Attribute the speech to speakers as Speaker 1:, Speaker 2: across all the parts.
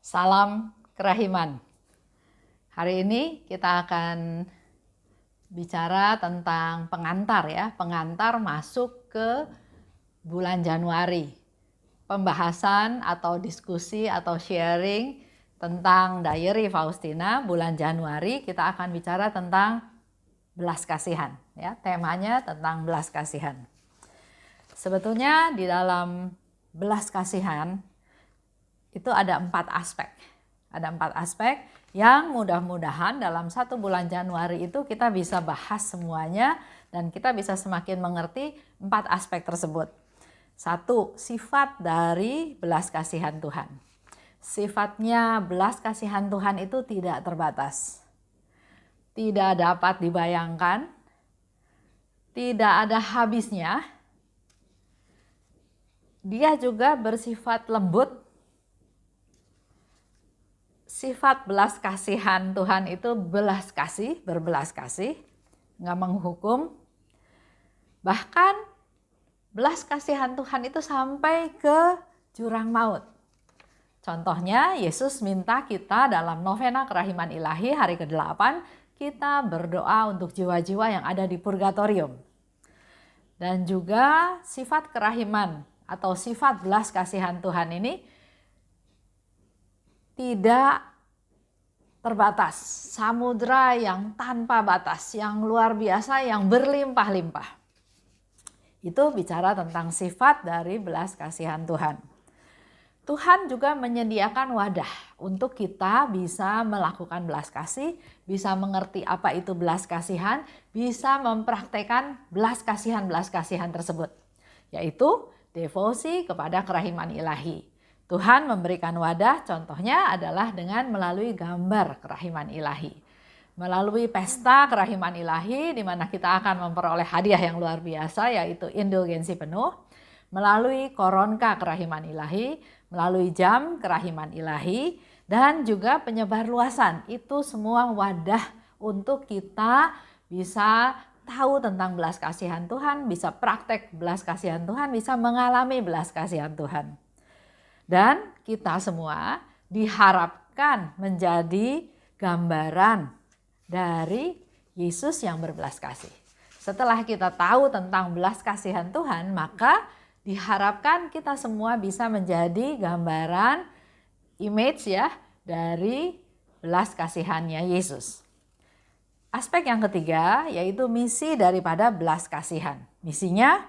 Speaker 1: Salam kerahiman. Hari ini kita akan bicara tentang pengantar ya, pengantar masuk ke bulan Januari. Pembahasan atau diskusi atau sharing tentang Diary Faustina bulan Januari, kita akan bicara tentang belas kasihan ya, temanya tentang belas kasihan. Sebetulnya di dalam belas kasihan itu ada 4 aspek. Ada 4 aspek yang mudah-mudahan dalam 1 bulan Januari itu kita bisa bahas semuanya dan kita bisa semakin mengerti 4 aspek tersebut. 1. Sifat dari belas kasihan Tuhan. Sifatnya belas kasihan Tuhan itu tidak terbatas. Tidak dapat dibayangkan, tidak ada habisnya. Dia juga bersifat lembut. Sifat belas kasihan Tuhan itu belas kasih, berbelas kasih, nggak menghukum. Bahkan belas kasihan Tuhan itu sampai ke jurang maut. Contohnya Yesus minta kita dalam novena kerahiman ilahi hari ke-8, kita berdoa untuk jiwa-jiwa yang ada di purgatorium. Dan juga sifat kerahiman atau sifat belas kasihan Tuhan ini tidak terbatas, samudra yang tanpa batas, yang luar biasa, yang berlimpah-limpah. Itu bicara tentang sifat dari belas kasihan Tuhan. Tuhan juga menyediakan wadah untuk kita bisa melakukan belas kasih, bisa mengerti apa itu belas kasihan, bisa mempraktekkan belas kasihan tersebut, yaitu devosi kepada kerahiman ilahi. Tuhan memberikan wadah, contohnya adalah dengan melalui gambar kerahiman ilahi. Melalui pesta kerahiman ilahi di mana kita akan memperoleh hadiah yang luar biasa yaitu indulgensi penuh. Melalui koronka kerahiman ilahi, melalui jam kerahiman ilahi, dan juga penyebar luasan. Itu semua wadah untuk kita bisa tahu tentang belas kasihan Tuhan, bisa praktek belas kasihan Tuhan, bisa mengalami belas kasihan Tuhan. Dan kita semua diharapkan menjadi gambaran dari Yesus yang berbelas kasih. Setelah kita tahu tentang belas kasihan Tuhan, maka diharapkan kita semua bisa menjadi gambaran image ya dari belas kasihannya Yesus. Aspek yang ketiga yaitu misi daripada belas kasihan. Misinya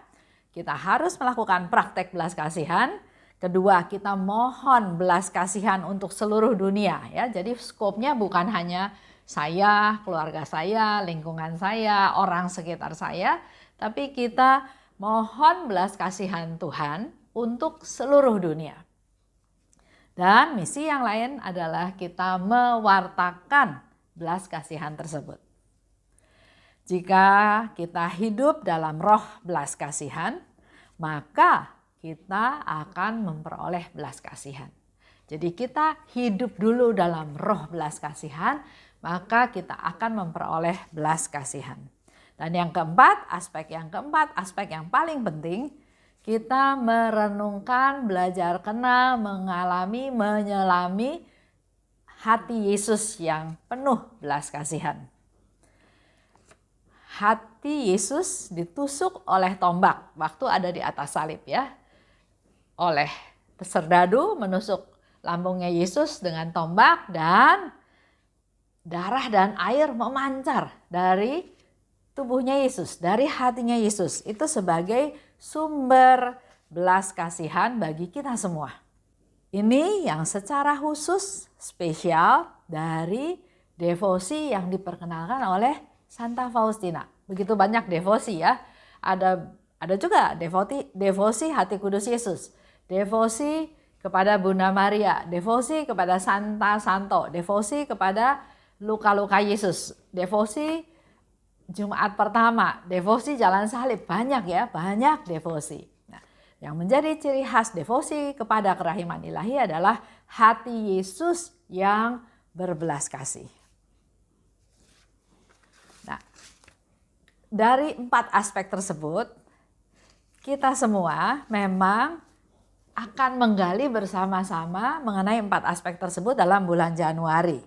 Speaker 1: kita harus melakukan praktek belas kasihan. Kedua, kita mohon belas kasihan untuk seluruh dunia ya. Jadi skopnya bukan hanya saya, keluarga saya, lingkungan saya, orang sekitar saya, tapi kita mohon belas kasihan Tuhan untuk seluruh dunia. Dan misi yang lain adalah kita mewartakan belas kasihan tersebut. Jika kita hidup dalam roh belas kasihan, maka kita akan memperoleh belas kasihan. Jadi kita hidup dulu dalam roh belas kasihan, maka kita akan memperoleh belas kasihan. Dan yang keempat, aspek yang paling penting, kita merenungkan, belajar kenal, mengalami, menyelami hati Yesus yang penuh belas kasihan. Hati Yesus ditusuk oleh tombak waktu ada di atas salib ya. Oleh serdadu menusuk lambungnya Yesus dengan tombak dan darah dan air memancar dari tubuhnya Yesus, dari hatinya Yesus. Itu sebagai sumber belas kasihan bagi kita semua. Ini yang secara khusus spesial dari devosi yang diperkenalkan oleh Santa Faustina. Begitu banyak devosi ya. Ada juga devosi hati kudus Yesus. Devosi kepada Bunda Maria, devosi kepada Santa Santo, devosi kepada luka-luka Yesus, devosi Jumat pertama, devosi jalan salib, banyak ya, banyak devosi. Nah, yang menjadi ciri khas devosi kepada kerahiman ilahi adalah hati Yesus yang berbelas kasih. Nah, dari 4 aspek tersebut, kita semua memang akan menggali bersama-sama mengenai 4 aspek tersebut dalam bulan Januari.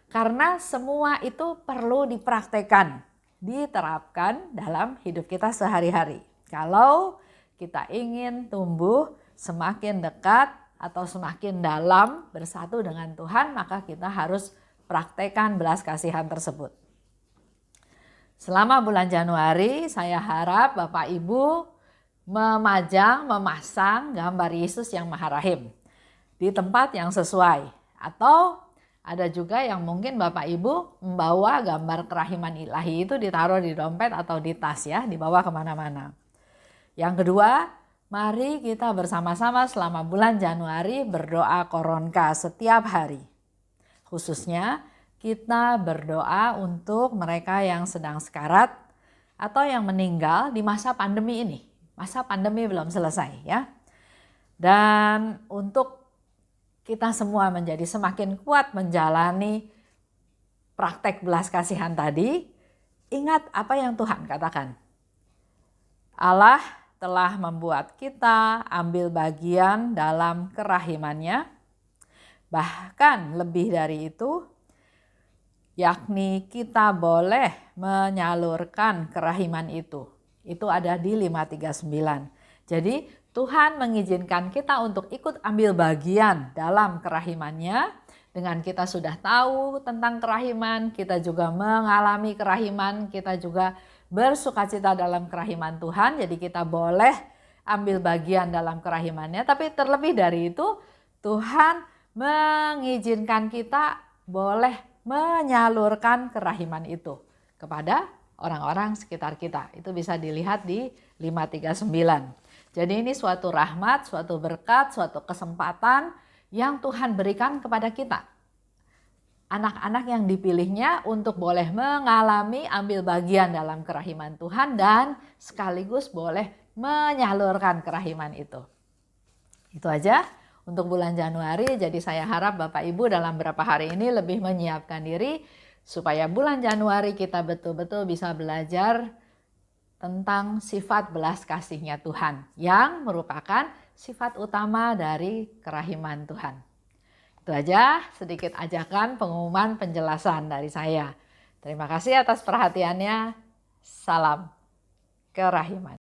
Speaker 1: Karena semua itu perlu dipraktekkan, diterapkan dalam hidup kita sehari-hari. Kalau kita ingin tumbuh semakin dekat atau semakin dalam bersatu dengan Tuhan, maka kita harus praktekkan belas kasihan tersebut. Selama bulan Januari, saya harap Bapak Ibu memasang gambar Yesus yang Maha Rahim di tempat yang sesuai. Atau ada juga yang mungkin Bapak Ibu membawa gambar kerahiman ilahi itu ditaruh di dompet atau di tas ya, dibawa kemana-mana. Yang kedua, mari kita bersama-sama selama bulan Januari berdoa koronka setiap hari. Khususnya kita berdoa untuk mereka yang sedang sekarat atau yang meninggal di masa pandemi ini. Masa pandemi belum selesai ya. Dan untuk kita semua menjadi semakin kuat menjalani praktek belas kasihan tadi, ingat apa yang Tuhan katakan. Allah telah membuat kita ambil bagian dalam kerahimannya, bahkan lebih dari itu, yakni kita boleh menyalurkan kerahiman itu. Itu ada di 539. Jadi Tuhan mengizinkan kita untuk ikut ambil bagian dalam kerahimannya. Dengan kita sudah tahu tentang kerahiman, kita juga mengalami kerahiman, kita juga bersukacita dalam kerahiman Tuhan. Jadi kita boleh ambil bagian dalam kerahimannya. Tapi terlebih dari itu, Tuhan mengizinkan kita boleh menyalurkan kerahiman itu kepada orang-orang sekitar kita. Itu bisa dilihat di 539. Jadi ini suatu rahmat, suatu berkat, suatu kesempatan yang Tuhan berikan kepada kita. Anak-anak yang dipilihnya untuk boleh mengalami ambil bagian dalam kerahiman Tuhan dan sekaligus boleh menyalurkan kerahiman itu. Itu aja untuk bulan Januari. Jadi saya harap Bapak Ibu dalam beberapa hari ini lebih menyiapkan diri supaya bulan Januari kita betul-betul bisa belajar tentang sifat belas kasihnya Tuhan yang merupakan sifat utama dari kerahiman Tuhan. Itu aja sedikit ajakan pengumuman penjelasan dari saya. Terima kasih atas perhatiannya. Salam kerahiman.